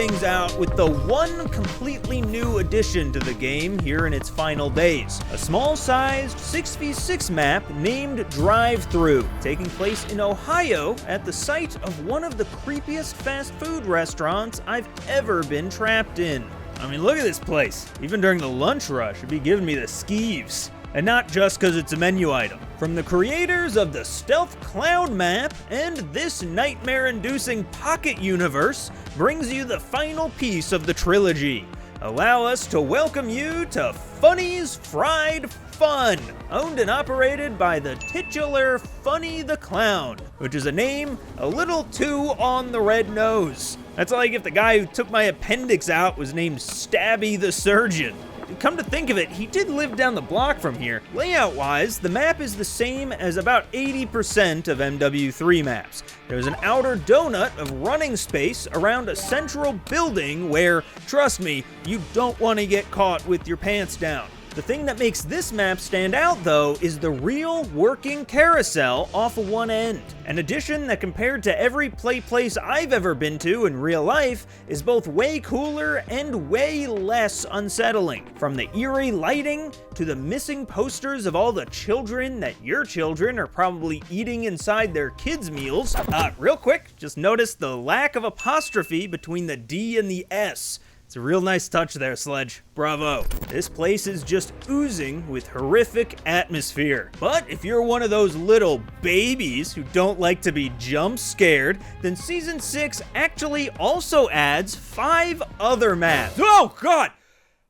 things out with the one completely new addition to the game here in its final days. A small-sized 6v6 map named Thru, taking place in Ohio at the site of one of the creepiest fast food restaurants I've ever been trapped in. I mean, look at this place. Even during the lunch rush, it'd be giving me the skeeves. And not just because it's a menu item. From the creators of the Stealth Cloud map and this nightmare-inducing pocket universe brings you the final piece of the trilogy. Allow us to welcome you to Funny's Fried Fun, owned and operated by the titular Funny the Clown, which is a name a little too on the red nose. That's like if the guy who took my appendix out was named Stabby the Surgeon. Come to think of it, he did live down the block from here. Layout-wise, the map is the same as about 80% of MW3 maps. There's an outer donut of running space around a central building where, trust me, you don't want to get caught with your pants down. The thing that makes this map stand out, though, is the real working carousel off of one end. An addition that, compared to every place I've ever been to in real life, is both way cooler and way less unsettling. From the eerie lighting to the missing posters of all the children that your children are probably eating inside their kids' meals. Real quick, just notice the lack of apostrophe between the D and the S. It's a real nice touch there, Sledge. Bravo. This place is just oozing with horrific atmosphere. But if you're one of those little babies who don't like to be jump scared, then Season 6 actually also adds 5 other maps. Oh, God!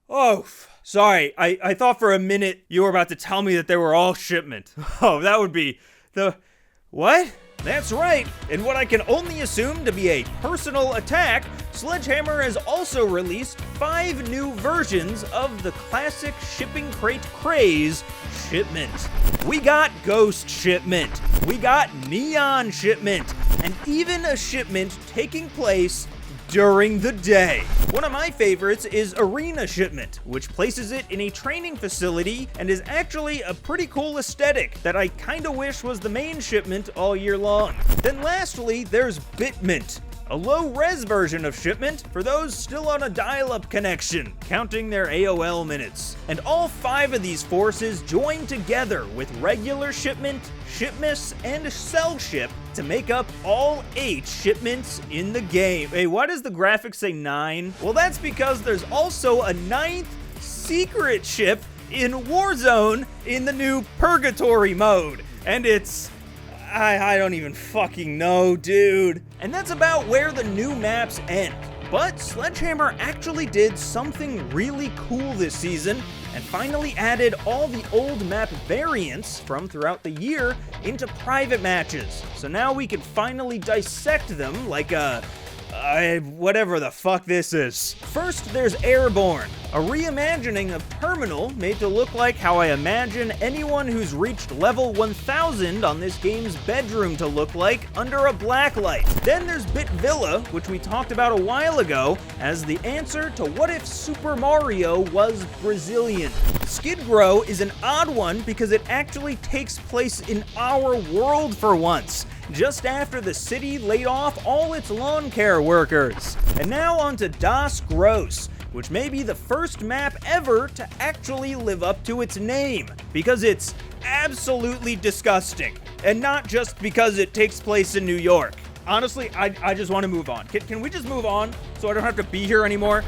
Oh, sorry. I thought for a minute you were about to tell me that they were all Shipment. Oh, that would be the... What? That's right, in what I can only assume to be a personal attack, Sledgehammer has also released 5 new versions of the classic shipping crate craze, Shipment. We got Ghost Shipment, we got Neon Shipment, and even a shipment taking place during the day. One of my favorites is Arena Shipment, which places it in a training facility and is actually a pretty cool aesthetic that I kinda wish was the main shipment all year long. Then lastly, there's Bitment, a low-res version of Shipment for those still on a dial-up connection, counting their AOL minutes. And all 5 of these forces join together with regular Shipment, Shipments, and Cell Ship to make up all 8 shipments in the game. Hey, why does the graphics say 9? Well, that's because there's also a 9th secret ship in Warzone in the new Purgatory mode. And it's... I don't even fucking know, dude. And that's about where the new maps end. But Sledgehammer actually did something really cool this season and finally added all the old map variants from throughout the year into private matches. So now we can finally dissect them like whatever the fuck this is. First, there's Airborne, a reimagining of Terminal made to look like how I imagine anyone who's reached level 1000 on this game's bedroom to look like under a blacklight. Then there's Bit Villa, which we talked about a while ago, as the answer to what if Super Mario was Brazilian. Skid Row is an odd one because it actually takes place in our world for once, just after the city laid off all its lawn care workers. And now on to Das Gross, which may be the first map ever to actually live up to its name, because it's absolutely disgusting, and not just because it takes place in New York. Honestly, I just want to move on. Can we just move on so I don't have to be here anymore?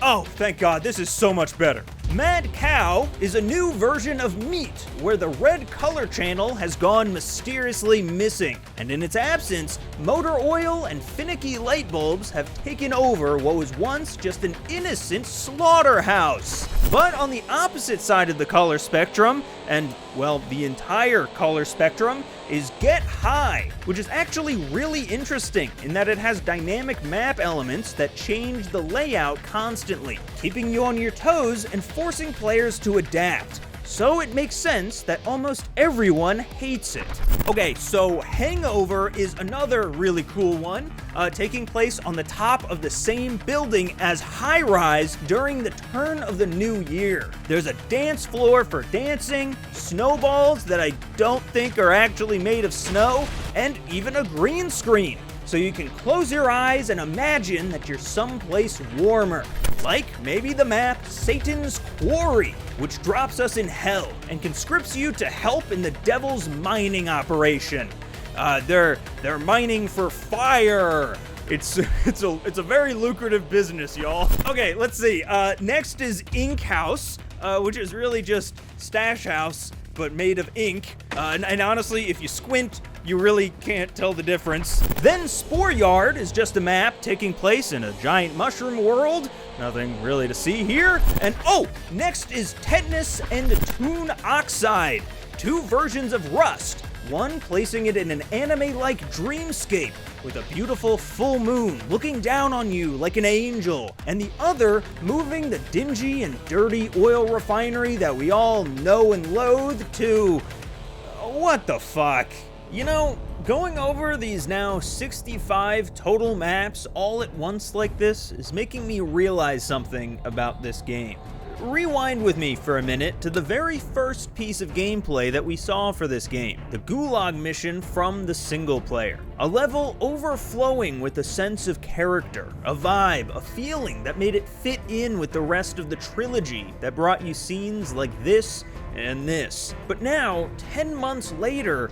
Oh, thank God, this is so much better. Mad Cow is a new version of Meat, where the red color channel has gone mysteriously missing, and in its absence, motor oil and finicky light bulbs have taken over what was once just an innocent slaughterhouse. But on the opposite side of the color spectrum, and, well, the entire color spectrum, is Get High, which is actually really interesting in that it has dynamic map elements that change the layout constantly, keeping you on your toes and forcing players to adapt. So it makes sense that almost everyone hates it. Okay, so Hangover is another really cool one, taking place on the top of the same building as High Rise during the turn of the new year. There's a dance floor for dancing, snowballs that I don't think are actually made of snow, and even a green screen. so you can close your eyes and imagine that you're someplace warmer. Like maybe the map Satan's Quarry, which drops us in hell and conscripts you to help in the devil's mining operation. They're mining for fire. It's a very lucrative business, y'all. Okay, let's see. Next is Ink House, which is really just Stash House, but made of ink. And honestly, if you squint, you really can't tell the difference. Then Spore Yard is just a map taking place in a giant mushroom world. Nothing really to see here. And oh, next is Tetanus and Toon Oxide, two versions of Rust. One placing it in an anime-like dreamscape with a beautiful full moon looking down on you like an angel, and the other moving the dingy and dirty oil refinery that we all know and loathe to... what the fuck? You know, going over these now 65 total maps all at once like this is making me realize something about this game. Rewind with me for a minute to the very first piece of gameplay that we saw for this game, the Gulag mission from the single player. A level overflowing with a sense of character, a vibe, a feeling that made it fit in with the rest of the trilogy that brought you scenes like this and this. But now, 10 months later,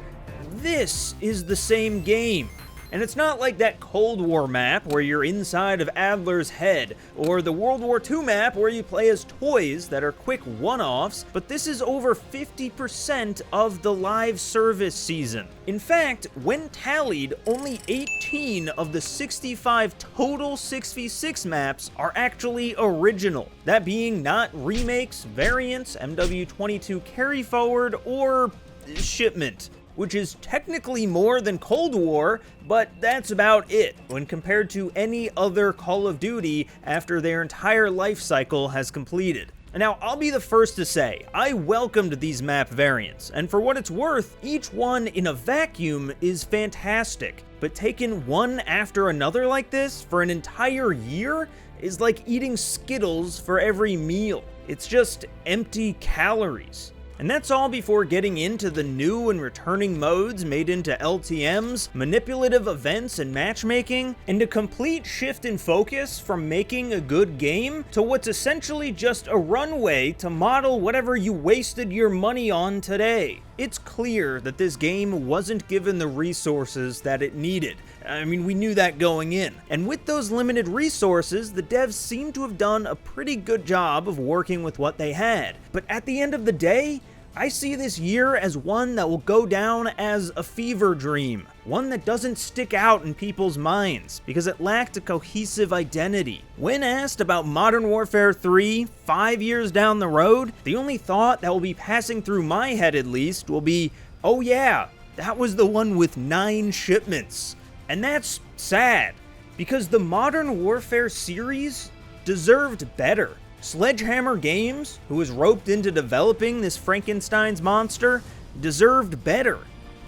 this is the same game. And it's not like that Cold War map where you're inside of Adler's head, or the World War II map where you play as toys that are quick one-offs, but this is over 50% of the live service season. In fact, when tallied, only 18 of the 65 total 6v6 maps are actually original, that being not remakes, variants, MW3 carry forward, or Shipment, which is technically more than Cold War, but that's about it when compared to any other Call of Duty after their entire life cycle has completed. And now, I'll be the first to say, I welcomed these map variants, and for what it's worth, each one in a vacuum is fantastic. But taking one after another like this for an entire year is like eating Skittles for every meal. It's just empty calories. And that's all before getting into the new and returning modes made into LTMs, manipulative events and matchmaking, and a complete shift in focus from making a good game to what's essentially just a runway to model whatever you wasted your money on today. It's clear that this game wasn't given the resources that it needed. I mean, we knew that going in. And with those limited resources, the devs seem to have done a pretty good job of working with what they had. But at the end of the day, I see this year as one that will go down as a fever dream. One that doesn't stick out in people's minds because it lacked a cohesive identity. When asked about Modern Warfare 3 5 years down the road, the only thought that will be passing through my head at least will be, oh yeah, that was the one with 9 shipments. And that's sad, because the Modern Warfare series deserved better. Sledgehammer Games, who was roped into developing this Frankenstein's monster, deserved better.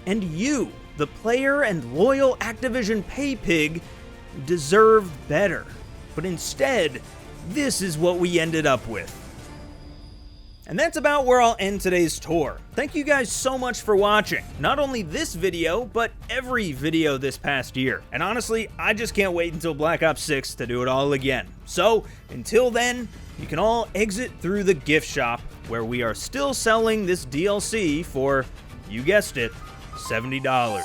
And you, the player and loyal Activision pay pig, deserved better. But instead, this is what we ended up with. And that's about where I'll end today's tour. Thank you guys so much for watching. Not only this video, but every video this past year. And honestly, I just can't wait until Black Ops 6 to do it all again. So, until then, you can all exit through the gift shop, where we are still selling this DLC for, you guessed it, $70.